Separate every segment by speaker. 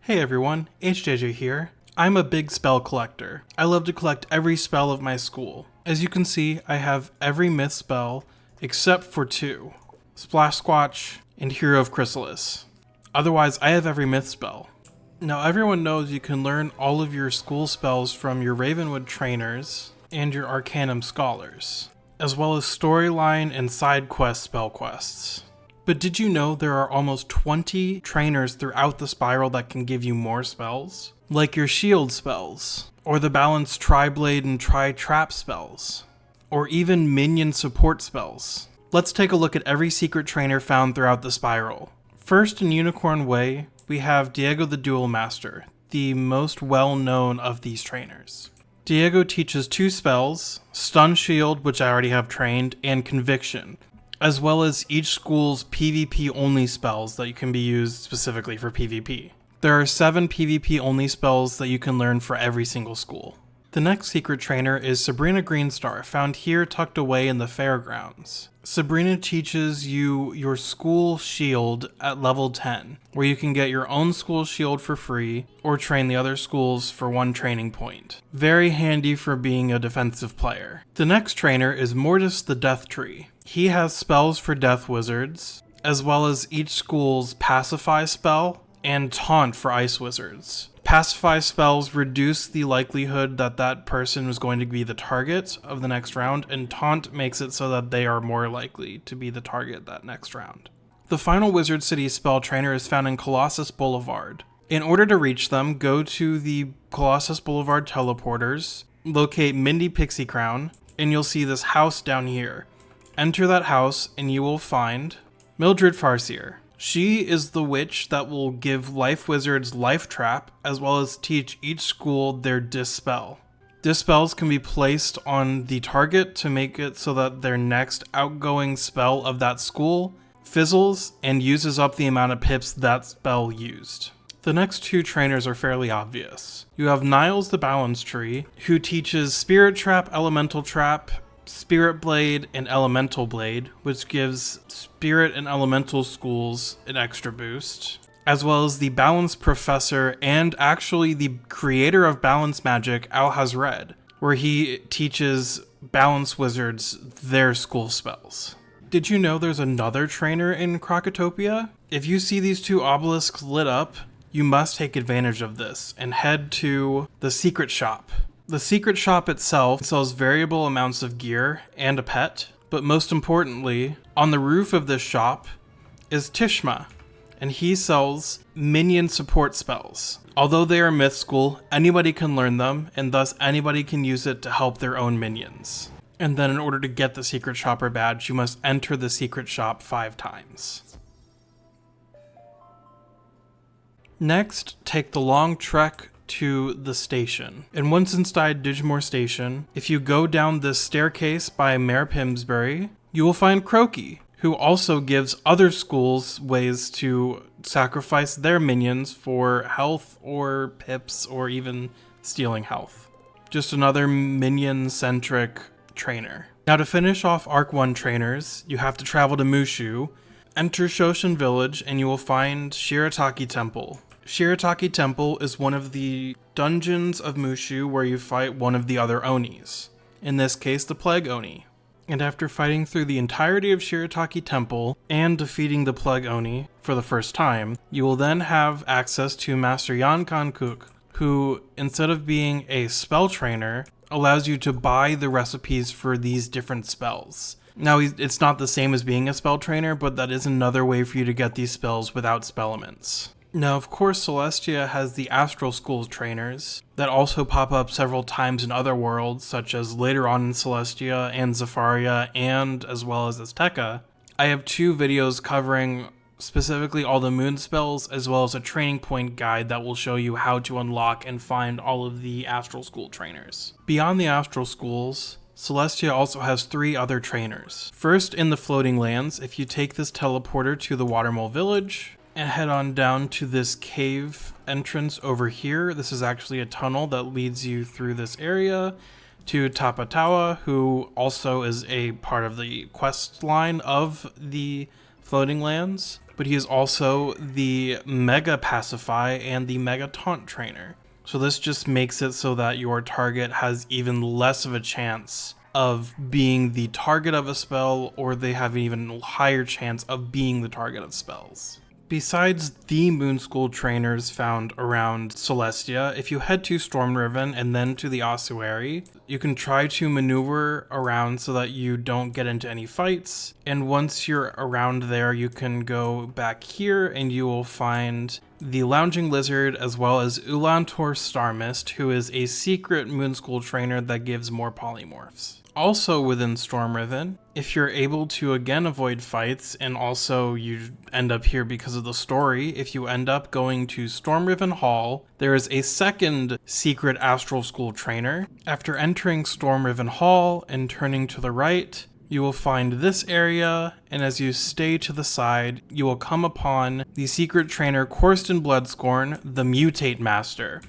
Speaker 1: Hey everyone, HJJ here. I'm a big spell collector. I love to collect every spell of my school. As you can see, I have every myth spell except for two, Splash Squatch and Hero of Chrysalis. Otherwise, I have every myth spell. Now everyone knows you can learn all of your school spells from your Ravenwood trainers and your Arcanum scholars, as well as storyline and side quest spell quests. But did you know there are almost 20 trainers throughout the spiral that can give you more spells? Like your shield spells, or the balanced Tri-Blade and Tri-Trap spells, or even minion support spells. Let's take a look at every secret trainer found throughout the spiral. First, in Unicorn Way, we have Diego the Duel Master, the most well-known of these trainers. Diego teaches two spells, Stun Shield, which I already have trained, and Conviction, as well as each school's PvP-only spells that can be used specifically for PvP. There are 7 PvP-only spells that you can learn for every single school. The next secret trainer is Sabrina Greenstar, found here tucked away in the fairgrounds. Sabrina teaches you your school shield at level 10, where you can get your own school shield for free, or train the other schools for 1 training point. Very handy for being a defensive player. The next trainer is Mortis the Death Tree. He has spells for death wizards, as well as each school's Pacify spell and Taunt for ice wizards. Pacify spells reduce the likelihood that that person is going to be the target of the next round, and Taunt makes it so that they are more likely to be the target that next round. The final Wizard City spell trainer is found in Colossus Boulevard. In order to reach them, go to the Colossus Boulevard teleporters, locate Mindy Pixie Crown, and you'll see this house down here. Enter that house and you will find Mildred Farseer. She is the witch that will give life wizards life trap, as well as teach each school their dispel. Dispels can be placed on the target to make it so that their next outgoing spell of that school fizzles and uses up the amount of pips that spell used. The next 2 trainers are fairly obvious. You have Niles the Balance Tree, who teaches Spirit Trap, Elemental Trap, Spirit Blade, and Elemental Blade, which gives Spirit and Elemental schools an extra boost, as well as the Balance Professor and actually the creator of Balance Magic, Alhazred, where he teaches Balance Wizards their school spells. Did you know there's another trainer in Krokotopia? If you see these 2 obelisks lit up, you must take advantage of this and head to the secret shop. The secret shop itself sells variable amounts of gear and a pet, but most importantly, on the roof of this shop is Tishma, and he sells minion support spells. Although they are myth school, anybody can learn them, and thus anybody can use it to help their own minions. And then in order to get the secret shopper badge, you must enter the secret shop 5 times. Next, take the long trek to the station. And once inside Digimore Station, if you go down this staircase by Mayor Pimsbury, you will find Croaky, who also gives other schools ways to sacrifice their minions for health or pips or even stealing health. Just another minion-centric trainer. Now to finish off Arc 1 trainers, you have to travel to Mooshu, enter Shoshin Village, and you will find Shirataki Temple. Shirataki Temple is one of the dungeons of Mooshu where you fight one of the other Onis, in this case the Plague Oni. And after fighting through the entirety of Shirataki Temple and defeating the Plague Oni for the first time, you will then have access to Master Yan Kankuk, who, instead of being a spell trainer, allows you to buy the recipes for these different spells. Now, it's not the same as being a spell trainer, but that is another way for you to get these spells without spellaments. Now, of course, Celestia has the Astral School trainers that also pop up several times in other worlds, such as later on in Celestia and Zafaria, and as well as Azteca. I have 2 videos covering specifically all the moon spells, as well as a training point guide that will show you how to unlock and find all of the Astral School trainers. Beyond the Astral Schools, Celestia also has 3 other trainers. First, in the Floating Lands, if you take this teleporter to the Watermole Village, and head on down to this cave entrance over here. This is actually a tunnel that leads you through this area to Tapatawa, who also is a part of the quest line of the Floating Lands. but he is also the Mega Pacify and the Mega Taunt trainer. So this just makes it so that your target has even less of a chance of being the target of a spell, or they have an even higher chance of being the target of spells. Besides the Moon School trainers found around Celestia, if you head to Stormriven and then to the ossuary, you can try to maneuver around so that you don't get into any fights. And once you're around there, you can go back here and you will find the Lounging Lizard as well as Ulantor Starmist, who is a secret Moon School trainer that gives more polymorphs. Also within Stormriven, if you're able to again avoid fights, and also you end up here because of the story, if you end up going to Stormriven Hall, there is a second secret Astral School trainer. After entering Stormriven Hall and turning to the right, you will find this area, and as you stay to the side, you will come upon the secret trainer Corsten Bloodscorn, the Mutate Master,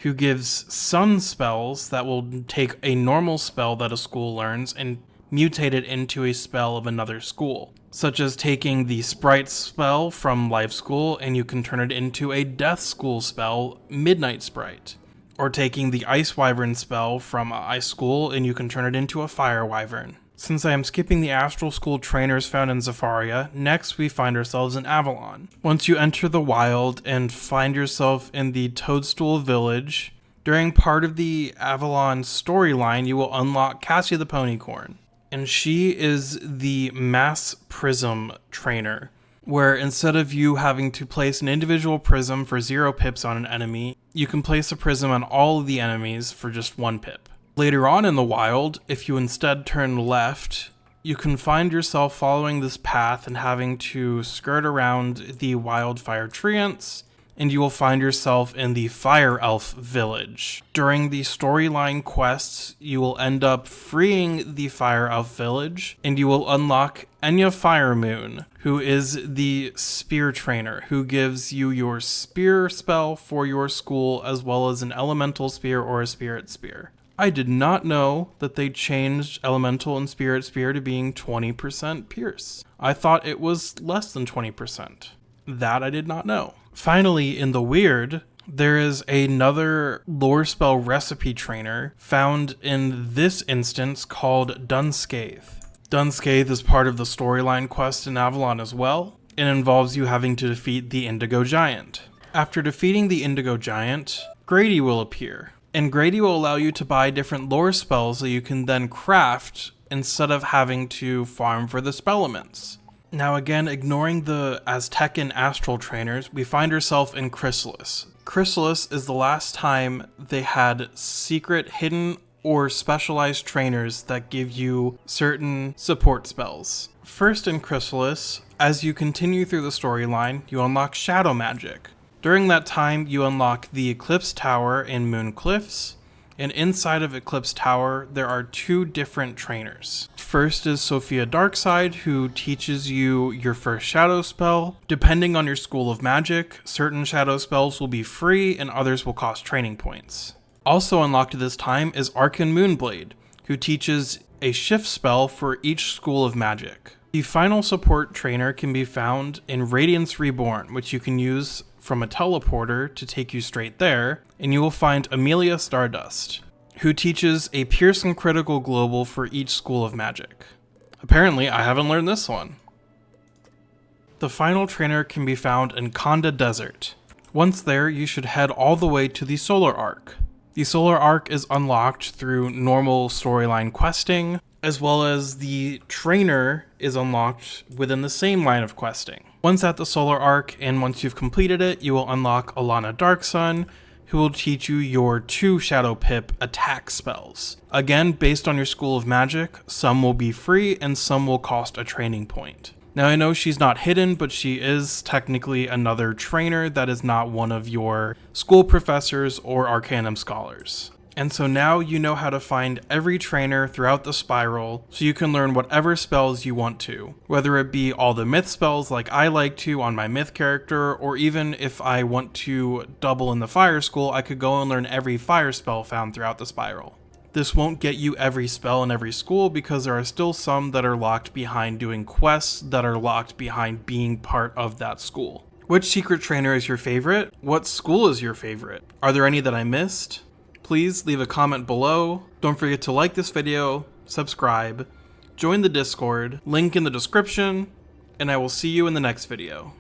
Speaker 1: who gives sun spells that will take a normal spell that a school learns and mutate it into a spell of another school, such as taking the Sprite spell from Life School and you can turn it into a Death School spell, Midnight Sprite, or taking the Ice Wyvern spell from Ice School and you can turn it into a Fire Wyvern. Since I am skipping the Astral School trainers found in Zafaria, next we find ourselves in Avalon. Once you enter the wild and find yourself in the Toadstool Village, during part of the Avalon storyline, you will unlock Cassia the Ponycorn. And she is the Mass Prism trainer, where instead of you having to place an individual prism for 0 pips on an enemy, you can place a prism on all of the enemies for just 1 pip. Later on in the wild, if you instead turn left, you can find yourself following this path and having to skirt around the wildfire treants, and you will find yourself in the Fire Elf village. During the storyline quests, you will end up freeing the Fire Elf village, and you will unlock Enya Firemoon, who is the spear trainer, who gives you your spear spell for your school, as well as an elemental spear or a spirit spear. I did not know that they changed Elemental and Spirit Spear to being 20% Pierce. I thought it was less than 20%. That I did not know. Finally, in the weird, there is another lore spell recipe trainer found in this instance called Dunscathe. Dunscathe is part of the storyline quest in Avalon as well. It involves you having to defeat the Indigo Giant. After defeating the Indigo Giant, Grady will appear. And Grady will allow you to buy different lore spells that you can then craft instead of having to farm for the spellements. Now again, ignoring the Aztec and Astral trainers, we find ourselves in Chrysalis. Chrysalis is the last time they had secret, hidden, or specialized trainers that give you certain support spells. First in Chrysalis, as you continue through the storyline, you unlock Shadow Magic. During that time, you unlock the Eclipse Tower in Moon Cliffs, and inside of Eclipse Tower, there are 2 different trainers. First is Sophia Darkside, who teaches you your first shadow spell. Depending on your school of magic, certain shadow spells will be free and others will cost training points. Also unlocked at this time is Arcan Moonblade, who teaches a shift spell for each school of magic. The final support trainer can be found in Radiance Reborn, which you can use from a teleporter to take you straight there, and you will find Amelia Stardust, who teaches a Pierce and Critical Global for each school of magic. Apparently, I haven't learned this one. The final trainer can be found in Konda Desert. Once there, you should head all the way to the Solar Arc. The Solar Arc is unlocked through normal storyline questing, as well as the trainer is unlocked within the same line of questing. Once at the Solar Arc, and once you've completed it, you will unlock Alana Darksun, who will teach you your 2 Shadow Pip attack spells. Again, based on your school of magic, some will be free and some will cost a training point. Now I know she's not hidden, but she is technically another trainer that is not one of your school professors or Arcanum scholars. And so now you know how to find every trainer throughout the spiral, so you can learn whatever spells you want to. Whether it be all the myth spells like I like to on my myth character, or even if I want to double in the fire school, I could go and learn every fire spell found throughout the spiral. This won't get you every spell in every school because there are still some that are locked behind doing quests that are locked behind being part of that school. Which secret trainer is your favorite? What school is your favorite? Are there any that I missed? Please leave a comment below. Don't forget to like this video, subscribe, join the Discord, link in the description, and I will see you in the next video.